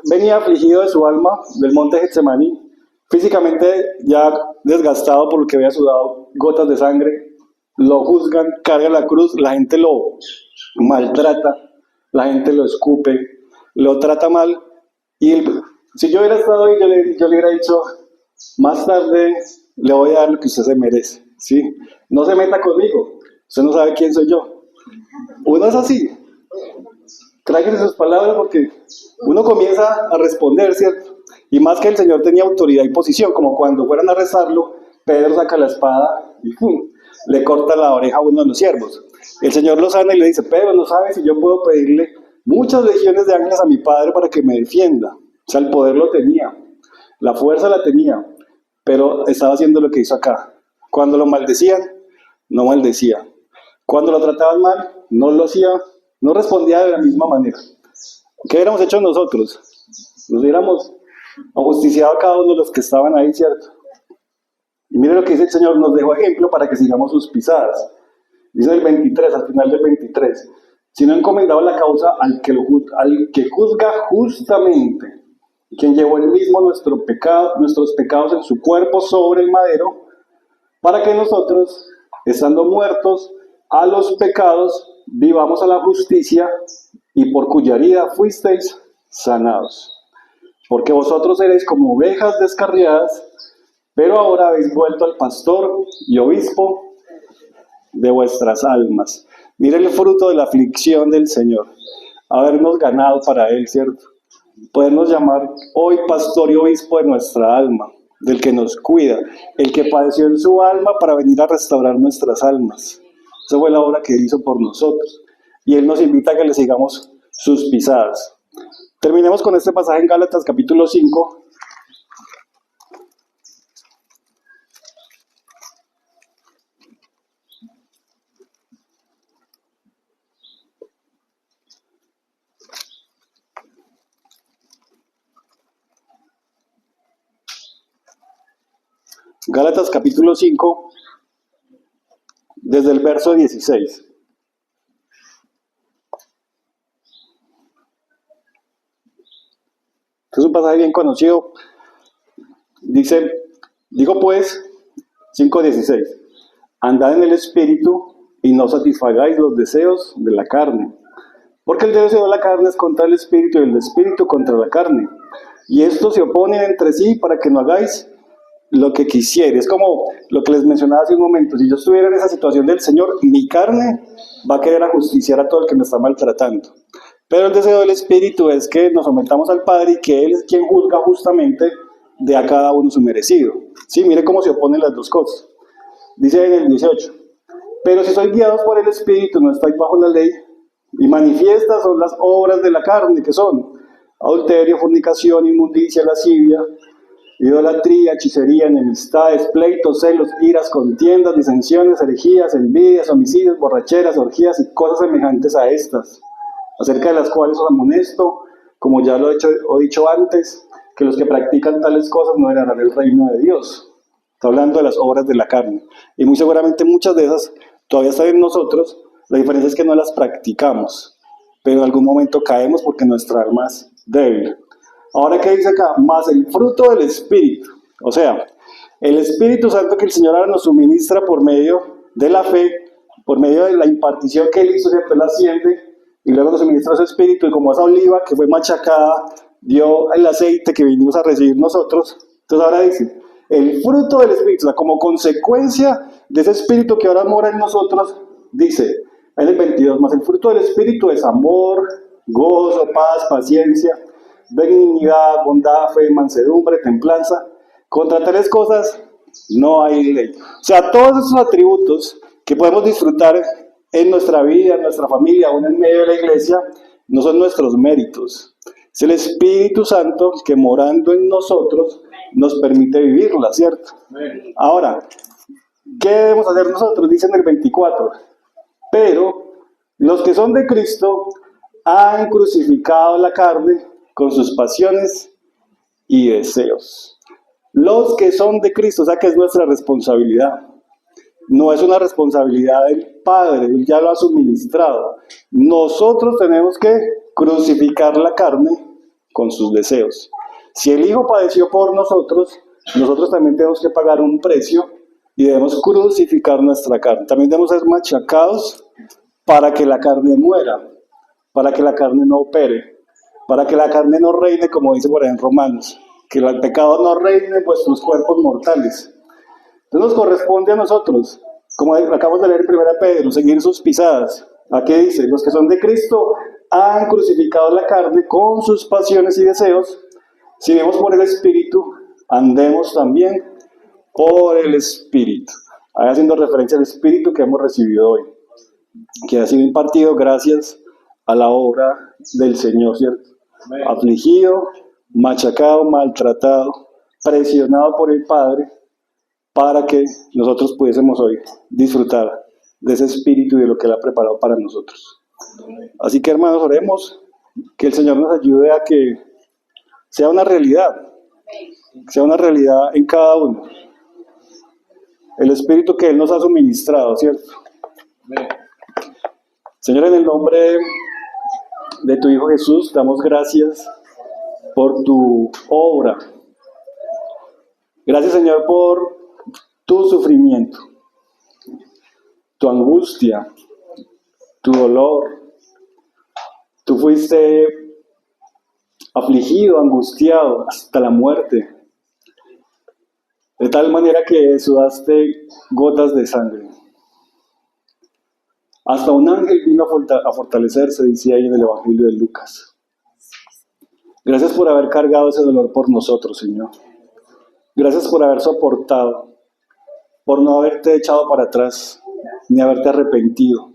venía afligido de su alma del monte Getsemaní, físicamente ya desgastado por lo que había sudado, gotas de sangre, lo juzgan, carga la cruz, la gente lo maltrata, la gente lo escupe, lo trata mal, y si yo hubiera estado ahí, yo le hubiera dicho, más tarde le voy a dar lo que usted se merece, ¿sí? No se meta conmigo, usted no sabe quién soy yo. Uno es así, tráiganse sus palabras porque uno comienza a responder, ¿cierto? Y más que el Señor tenía autoridad y posición, como cuando fueran a arrestarlo, Pedro saca la espada y ¡pum!, le corta la oreja a uno de los siervos. El Señor lo sana y le dice, Pedro, ¿no sabes si yo puedo pedirle muchas legiones de ángeles a mi Padre para que me defienda? O sea, el poder lo tenía, la fuerza la tenía, pero estaba haciendo lo que hizo acá. Cuando lo maldecían, no maldecía. Cuando lo trataban mal, no lo hacía, no respondía de la misma manera. ¿Qué hubiéramos hecho nosotros? Nos hubiéramos ajusticiado a cada uno de los que estaban ahí, ¿cierto? Y mire lo que dice el Señor, nos dejó ejemplo para que sigamos sus pisadas. Dice el 23, al final del 23, si no encomendaba la causa al que juzga justamente, quien llevó él mismo nuestros pecados en su cuerpo sobre el madero, para que nosotros, estando muertos a los pecados, vivamos a la justicia, y por cuya herida fuisteis sanados. Porque vosotros erais como ovejas descarriadas, pero ahora habéis vuelto al pastor y obispo de vuestras almas. Miren el fruto de la aflicción del Señor, habernos ganado para Él, ¿cierto? Podernos llamar hoy pastor y obispo de nuestra alma, del que nos cuida, el que padeció en su alma para venir a restaurar nuestras almas. Esa fue la obra que Él hizo por nosotros. Y Él nos invita a que le sigamos sus pisadas. Terminemos con este pasaje en Gálatas capítulo 5. Gálatas capítulo 5, desde el verso 16. Este es un pasaje bien conocido. Dice, digo pues, 5:16, andad en el Espíritu y no satisfagáis los deseos de la carne. Porque el deseo de la carne es contra el Espíritu y el Espíritu contra la carne. Y estos se oponen entre sí para que no hagáis lo que quisiere. Es como lo que les mencionaba hace un momento. Si yo estuviera en esa situación del Señor, mi carne va a querer ajusticiar a todo el que me está maltratando. Pero el deseo del Espíritu es que nos sometamos al Padre y que Él es quien juzga justamente de a cada uno su merecido. Sí, mire cómo se oponen las dos cosas. Dice en el 18, pero si sois guiados por el Espíritu, no estáis bajo la ley, y manifiestas son las obras de la carne, que son adulterio, fornicación, inmundicia, lascivia, idolatría, hechicería, enemistades, pleitos, celos, iras, contiendas, disensiones, herejías, envidias, homicidios, borracheras, orgías y cosas semejantes a estas, acerca de las cuales os amonesto, como ya lo he dicho antes, que los que practican tales cosas no heredarán el reino de Dios. Está hablando de las obras de la carne. Y muy seguramente muchas de esas todavía están en nosotros. La diferencia es que no las practicamos, pero en algún momento caemos porque nuestra alma es débil. Ahora, ¿qué dice acá? Más el fruto del Espíritu. O sea, el Espíritu Santo que el Señor ahora nos suministra por medio de la fe, por medio de la impartición que Él hizo, siempre la asciende, y luego nos suministra su Espíritu, y como esa oliva que fue machacada, dio el aceite que vinimos a recibir nosotros. Entonces ahora dice, el fruto del Espíritu, o sea, como consecuencia de ese Espíritu que ahora mora en nosotros, dice en el 22, más el fruto del Espíritu es amor, gozo, paz, paciencia, benignidad, bondad, fe, mansedumbre, templanza. Contra tales cosas no hay ley. O sea, todos esos atributos que podemos disfrutar en nuestra vida, en nuestra familia, aún en medio de la iglesia, no son nuestros méritos. Es el Espíritu Santo que morando en nosotros nos permite vivirla, ¿cierto? Ahora, ¿qué debemos hacer nosotros? Dice en el 24, pero los que son de Cristo han crucificado la carne con sus pasiones y deseos. Los que son de Cristo, o sea que es nuestra responsabilidad. No es una responsabilidad del Padre, Él ya lo ha suministrado. Nosotros tenemos que crucificar la carne con sus deseos. Si el Hijo padeció por nosotros, nosotros también tenemos que pagar un precio y debemos crucificar nuestra carne. También debemos ser machacados para que la carne muera, para que la carne no opere, para que la carne no reine, como dice por ahí en Romanos, que el pecado no reine en vuestros cuerpos mortales. Entonces nos corresponde a nosotros, como acabamos de leer en 1 Pedro, seguir sus pisadas. Aquí dice, los que son de Cristo han crucificado la carne con sus pasiones y deseos. Si vivimos por el Espíritu, andemos también por el Espíritu. Ahí haciendo referencia al Espíritu que hemos recibido hoy, que ha sido impartido gracias a la obra del Señor, ¿cierto? Amén. Afligido, machacado, maltratado, presionado por el Padre, para que nosotros pudiésemos hoy disfrutar de ese Espíritu y de lo que Él ha preparado para nosotros. Así que, hermanos, oremos que el Señor nos ayude a que sea una realidad en cada uno. El Espíritu que Él nos ha suministrado, ¿cierto? Señor, en el nombre de tu Hijo Jesús, damos gracias por tu obra. Gracias, Señor, por tu sufrimiento, tu angustia, tu dolor. Tú fuiste afligido, angustiado hasta la muerte, de tal manera que sudaste gotas de sangre. Hasta un ángel vino a fortalecerse, decía ahí en el Evangelio de Lucas. Gracias por haber cargado ese dolor por nosotros, Señor. Gracias por haber soportado, por no haberte echado para atrás, ni haberte arrepentido,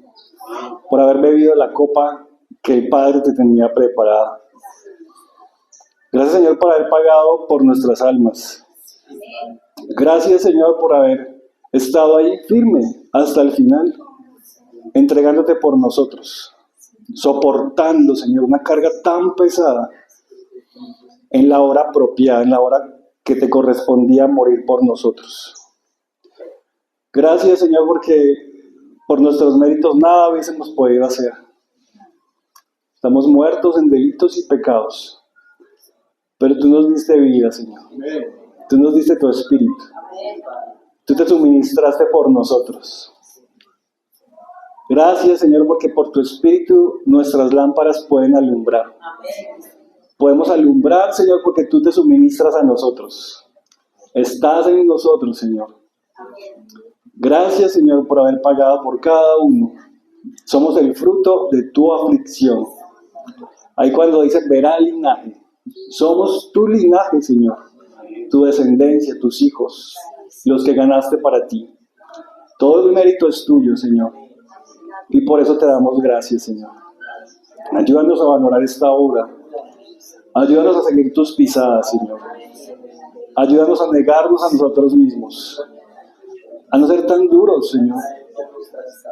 por haber bebido la copa que el Padre te tenía preparada. Gracias, Señor, por haber pagado por nuestras almas. Gracias, Señor, por haber estado ahí firme hasta el final, entregándote por nosotros, soportando, Señor, una carga tan pesada en la hora apropiada, en la hora que te correspondía morir por nosotros. Gracias, Señor, porque por nuestros méritos nada hubiésemos podido hacer. Estamos muertos en delitos y pecados, pero tú nos diste vida, Señor. Tú nos diste tu Espíritu. Tú te suministraste por nosotros. Gracias, Señor, porque por tu Espíritu nuestras lámparas pueden alumbrar. Podemos alumbrar, Señor, porque tú te suministras a nosotros. Estás en nosotros, Señor. Gracias, Señor, por haber pagado por cada uno. Somos el fruto de tu aflicción. Ahí cuando dice, verá el linaje. Somos tu linaje, Señor. Tu descendencia, tus hijos, los que ganaste para ti. Todo el mérito es tuyo, Señor. Y por eso te damos gracias, Señor. Ayúdanos a valorar esta obra. Ayúdanos a seguir tus pisadas, Señor. Ayúdanos a negarnos a nosotros mismos. A no ser tan duros, Señor.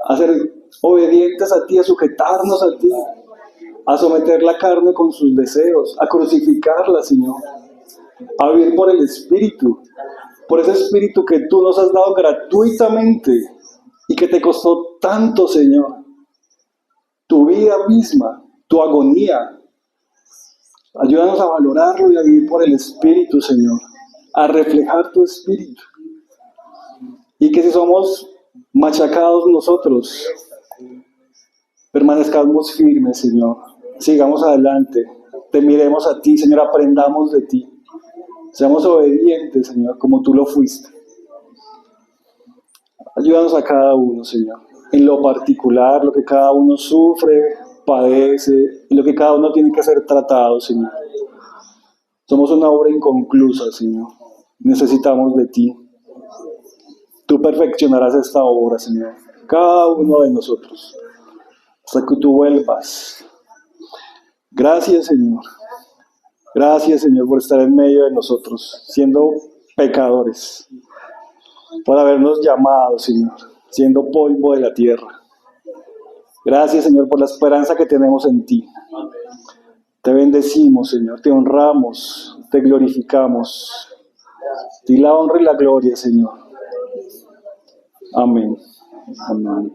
A ser obedientes a ti, a sujetarnos a ti. A someter la carne con sus deseos. A crucificarla, Señor. A vivir por el Espíritu. Por ese Espíritu que tú nos has dado gratuitamente y que te costó tanto, Señor. Tu vida misma, tu agonía. Ayúdanos a valorarlo y a vivir por el Espíritu, Señor. A reflejar tu Espíritu. Y que si somos machacados nosotros, permanezcamos firmes, Señor. Sigamos adelante. Te miremos a ti, Señor. Aprendamos de ti. Seamos obedientes, Señor, como tú lo fuiste. Ayúdanos a cada uno, Señor. En lo particular, lo que cada uno sufre, padece, y lo que cada uno tiene que ser tratado, Señor. Somos una obra inconclusa, Señor. Necesitamos de ti. Tú perfeccionarás esta obra, Señor. Cada uno de nosotros. Hasta que tú vuelvas. Gracias, Señor. Gracias, Señor, por estar en medio de nosotros, siendo pecadores. Por habernos llamado, Señor, siendo polvo de la tierra. Gracias, Señor, por la esperanza que tenemos en ti. Te bendecimos, Señor, te honramos, te glorificamos. Di la honra y la gloria, Señor. Amén. Amén.